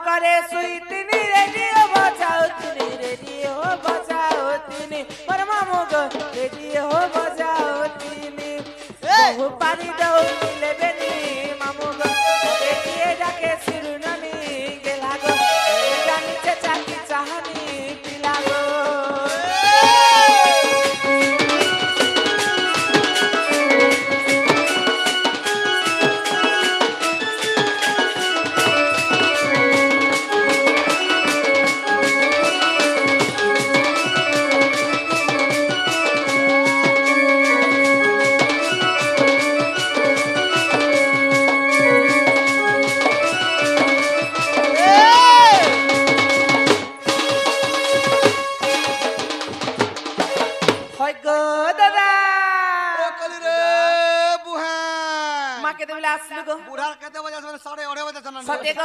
करे सुई तिनी रेडियो बजाओ तिनी पर मामू गो रेडियो बजाओ तिनी बहु पानी दो ले बेनी मामू गो रेडियो जाके सिरुननी गेला गो जानी चचा की चाहनी पिला गो सत्य को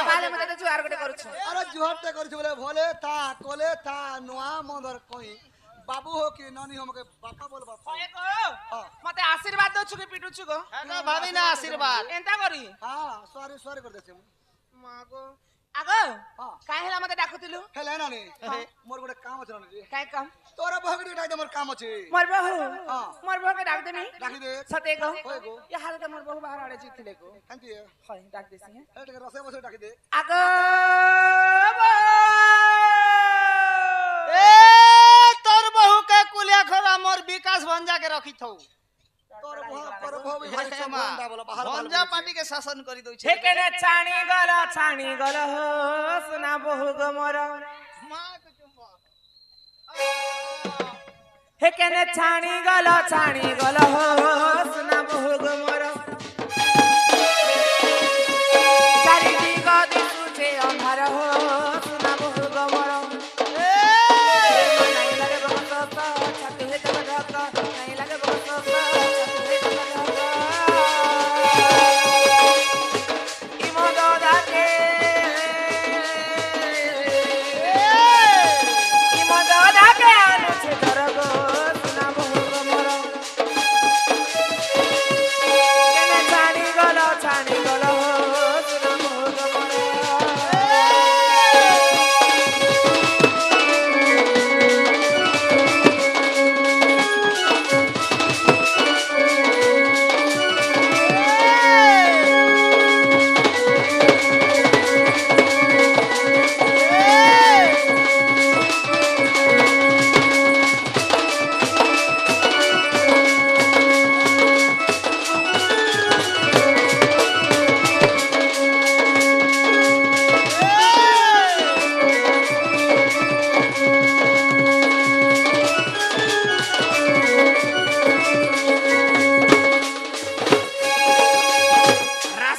काले मते तो जुआर गटे करू छ अरे जुहारते करू छ बोले भोले था कोले था नुआ मंदर कोई बाबू हो कि नानी हमके बापा बोल बापा ओए को मते आशीर्वाद दो छु कि पिटू छु को ना भाभी ना आशीर्वाद एंता करी हां सॉरी कर देछे मां को आगो काहे हला मते डाकुतिलु हेले नानी मोर गोटे काम छ नानी काहे काम तोरा बहगडी डाक दे मोर काम अछि मोर बहू के डाक देनी डाक दे सते को या हाल के मोर बहू बाहर आड़े जीथिले को कांती है होय डाक देसी है ए रसे बसे डाक दे आगो ए तोर बहू के कुलिया खोरा मोर विकास भंजा के रखी थौ तोर बहू भी भाई सब बंदा बोला बाहर भंजा पार्टी के शासन करी दउ छे हेकेने छाणी गल हो सुना बहू गो मोर मां के चुम्बा हेकेने छाणी गल हो सुना बहू गो मोर चारि दिग दिसु छे अंधार हो सुना बहू गो मोर नहीं लगे बहुत छाती है जब ढक नहीं लगे बहुत छाती है जब ढक इमो दादा के आनु छे दरगो सुना बहू गो मोर केने छाणी गल हो सुना बहू गो मोर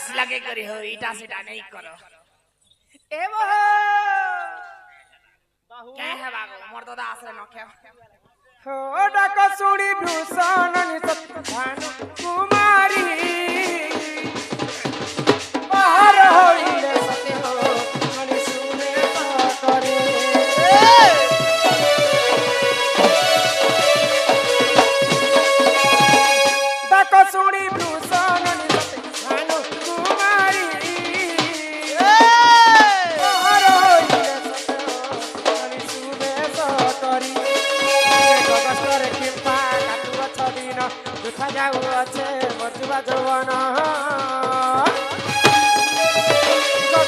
सीधा नहीं करो ए बहू क्या है बागो मोर दादा आसरे न के हो डाक सुड़ी भूषण नित भानु कुमारी बाहर होइले सते हो मनि सुने करे डाक सुड़ी भूषण नित भानु दुखा जाऊ अच्छे मरजुबा जवान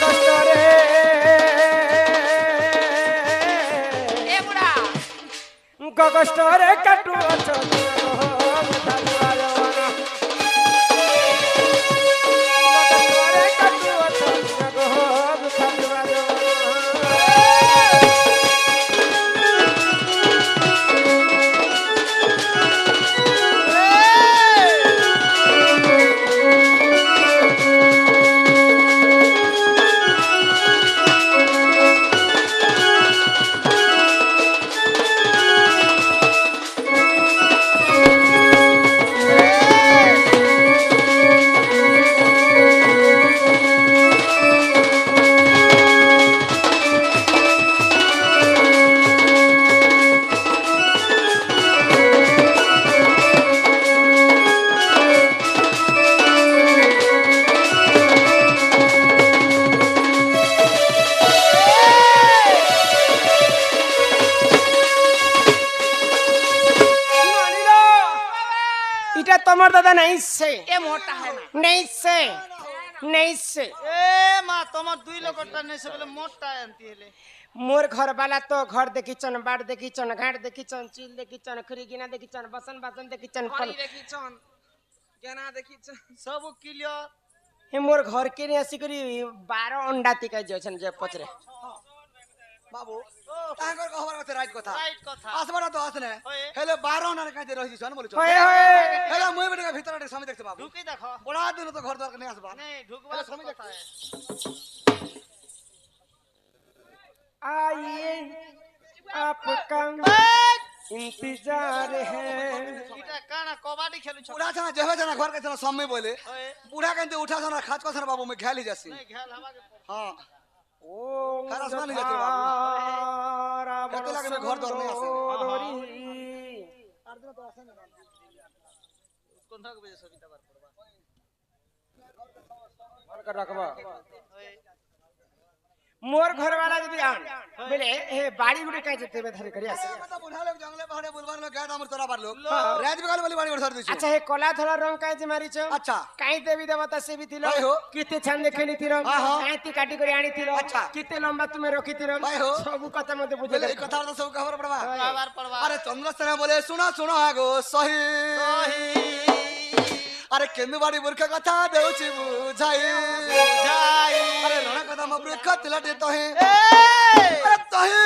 कष्टरे ए बुढ़ा कष्टरे काटू अच्छो তোমার দাদা नहीं से এ মোটা হয় না नहीं से नहीं से এ মা তোমার দুই লোকটা নেছে বলে মোটটা আনতি হেলে मोर घर वाला तो घर देखिचन बाड़ देखिचन घाट देखिचन चिल देखिचन खरीगिना देखिचन बसन बसन देखिचन ঘড়ি দেখিছন কেনা দেখিছন सब क्लियर हे मोर घर के ने आसी करी 12 अंडा तिका जछन जे पचरे বাবু তাঙ্কর খবর আছে রাইট কথা রাইট কথা আসবাটা তো আসনে হয়ে। হেলে 12 না কাজে রহিছ জান বলিছ होए होए হেলে মুই বেটা ভিতরে সময় দেখতে বাবু ঢুকি দেখো বড়া দিন তো ঘর দরকার নেই আসবা নেই ঢুকবা সময় কথা है आइए आपका इंतजार है এটা কানা কবাডি খেলুছ বুড়া ছানা যেবে জানা ঘর কাছে সময় বলে হয়ে বুড়া কান্তে উঠা ছানা খাচ কথা বাবু মে খেলি যাসি নেই খেল হবাকে হ্যাঁ ओ खरा आसमान जाते बाबू कहते लगे मैं घर दौर में आसे কোন থাকবে যে সবিতা বার করবা कर रखबा হয়ে मोर घर वाला जदी आन बोले हे बाड़ी गुडी काई जते बे धरे करी आसे मतलब बुढ़ा लोग जंगले पहाड़े बुलवार लोग गाड़ हमर तोरा बार लोग रात बिकाल वाली बाड़ी सर दिछु अच्छा हे कोला धला रंग काई जे मारी छ अच्छा काई देवी देवता से भी थिलो भाई हो। किते छान देखली थिलो हाँ, हाँ। काई ती काटी करी आनी थिलो अच्छा। किते लंबा तुमे रखी थिलो भाई हो। सब कथा मते बुझे बोले एक कथा तो सब खबर पड़वा বাবার পড়বা अरे चंद्रसेना बोले सुनो सुनो आगो सही अरे केंदु बाड़ी मूर्ख कथा देउछि बुझाई अरे रण कथा म मूर्ख तिलाटे तहे अरे तहे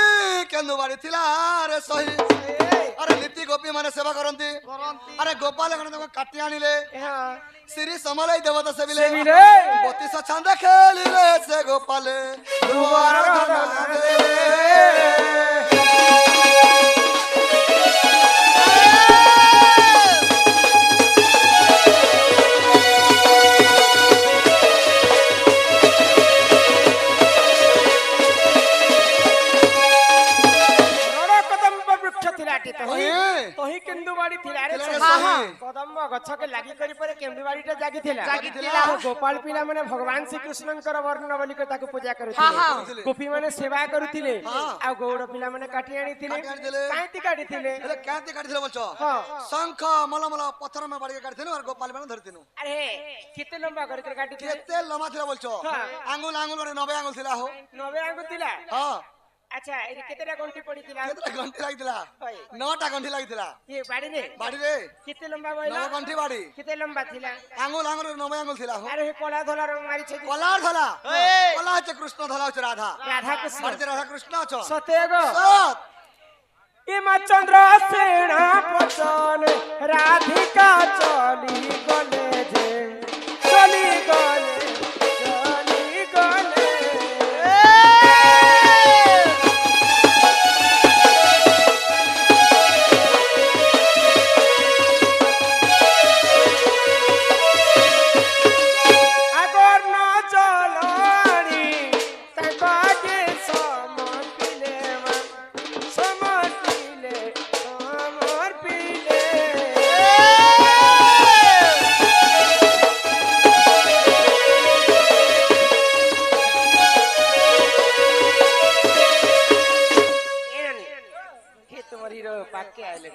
केंदु बाड़ी थिला अरे सही अरे नीति गोपी माने सेवा करंती করন্তি अरे गोपाल गण काटी आनिले हां श्री समलय देवता सेविले सेविले। 32 छंद खेलिले से गोपाले दुआर धना रोड़ा कदम पर वृक्ष थिलाटी तो ओए। तही केंदु बाड़ी थिला रे थिला रे हां सही। हां कदम गछ के लागि करी परे केंदु बाड़ी टा जागी थिला जागिथिला। तो गोपाल पीला माने भगवान श्री कृष्णकर वर्ण बोली के ताको पूजा हाँ, करूथिले हाँ। गोपी माने सेवा करूथिले हाँ। आ गौड़ पीला माने काटी आनी थिले काटी आनिथिले। काई ती काटी थिले हेले कांति काटिथिले बोलछो हाँ। शंख मलमल पत्थर में बाड़ी काटिथिनु और गोपाल माने धरतिनु अरे किते लंबा कर कर काटी थिले केते लमा थिला बोलछो हाँ। आंगुल आंगुल रे 90 आंगुल थिला हो 90 आंगु थिला हां अच्छा ए केतेटा गंठी पड़ी थिला केते घंटी लागिथिला होय। 9टा घंटी लागिथिला ये बाड़ी रे बाड़ी रे किते लंबा बोला 9 घंटी बाड़ी किते लंबा थिला आंगुल आंगुल रे 90 आंगुल थिला हो अरे हे कोला धोला रंग मारी छे कलार धला ओए। कला छ कृष्ण धला छ राधा राधा कृष्ण बाड़ी राधा कृष्ण छ सतेगो सत इमा चंद्र सेना पचन राधिका चली गले जे चली गले चली गले আগর ন চলনি তাকে সমপিলে সমপিলে সমর্পিলে তোমার হিরো পাকে আইলে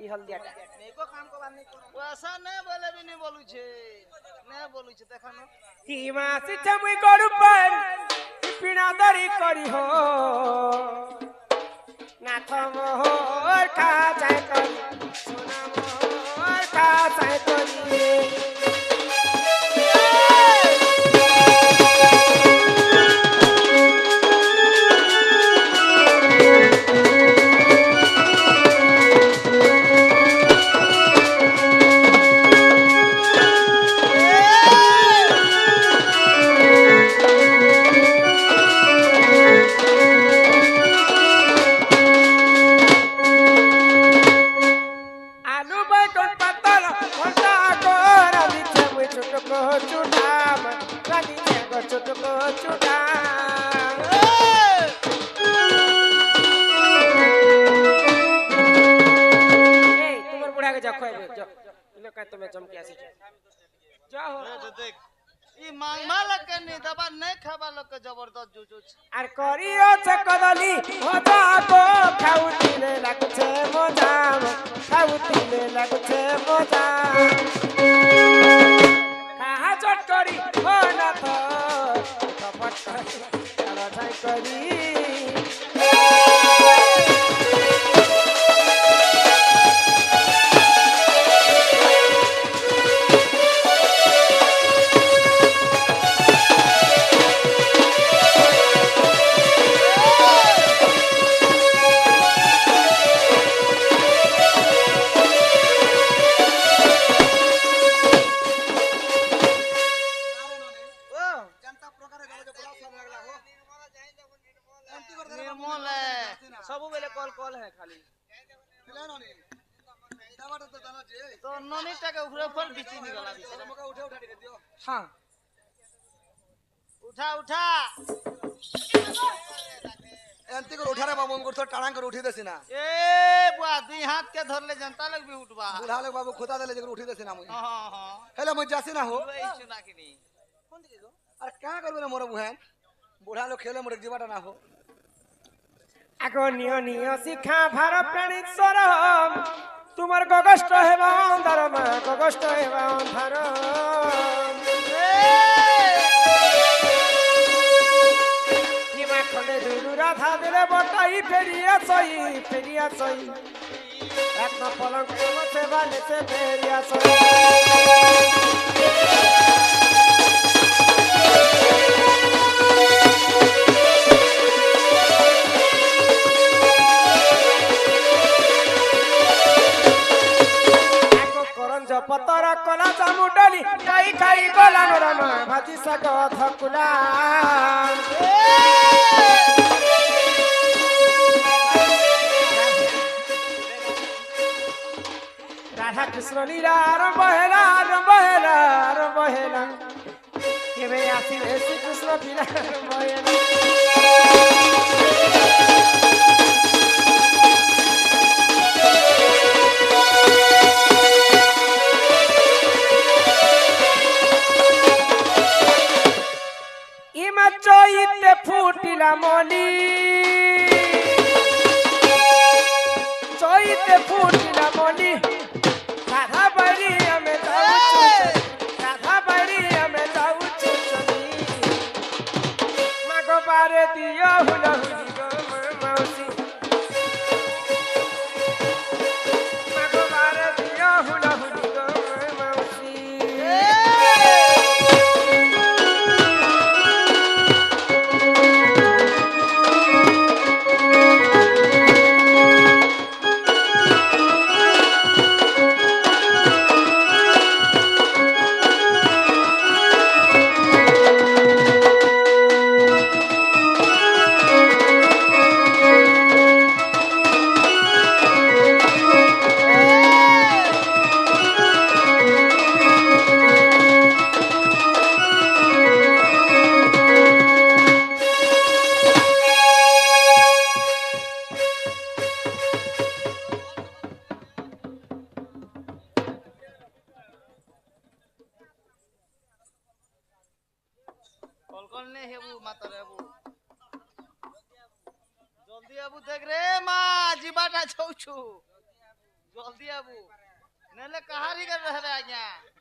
ই হলদিয়াটা নেগো কাম করবার নেই ওসা নে বলে বি নি বলুছে নে বলুছে দেখানো কি মাসি চমুই গড়ু পান পিনা দরি করি হো নাথ মোহর খা যায় করি সোনা মোহর খা যায় করি আলু বেগুন পাতল ঘন্টা কর আমি চমুই ছোট কো চুটাম রানি গো ছোট কো চুটাম এই তোমার বুড়াকে যা খাইবে যা ইলোকা তুমি চমকি আসি যা হো দেখ ই মাংমা লকে নি দবা নাই খাবা লকে জবরদস্ত জুজুছ আর করিওছে কদলি ভজা গো খাউতিলে লাগছে মজাম খাউতিলে লাগুছে মজা কাহা চট করি ও না তো কপট করি রাজাই করি निर्मल है सब बेले कॉल कॉल है खाली तो ननी टाके ऊपर ऊपर बिची निकला हाँ उठा उठा এনতি করে উঠারে বাবু করছো টাড়াং করে উঠি দেছি না ए बुआ दुई हाथ के धरले जनता लोग भी उठवा বুড়া লোক বাবু খোদা দিলে যেগুলো উঠি দেছি না মুই हां हां হেলে মুই যাসি না হো वही सुना कि नहीं আর কা করবে না মোর বুহেন বুড়া লোক খেলে মোর জীবাটা না হো আগে নিয় নিয় শিক্ষা ভার প্রাণী সরম তোমার গগষ্ট হেবা অন্ধার মা গগষ্ট হেবা অন্ধার হিমা খন্ডে দুরু রাধা দিলে বটাই ফেরিয়া সই রত্ন পলঙ্ক বসে বালেছে ফেরিয়া সই পতর কলা জামু ডালি খাই খাই গলা রামা ভাজি শাক ধকুলা রাধা কৃষ্ণ লীলা আরম্ভ হেলা কেবে আসিলে শ্রীকৃষ্ণ পিলা আরম্ভ হেলা চইতে ফুটিলা মলি রাধা বাড়ি আমি যাউছু চলি মাগ বারে দিও হুলা হুলি গো মাউসি মাগ বারে দিও হুলা হুলি গো মাউসি कॉल कॉल ने हेबू मातर हेबू जल्दी आबू देख रे मां जीबाटा छौछु जल्दी आबू नेले कहारी कर रहे आज्ञा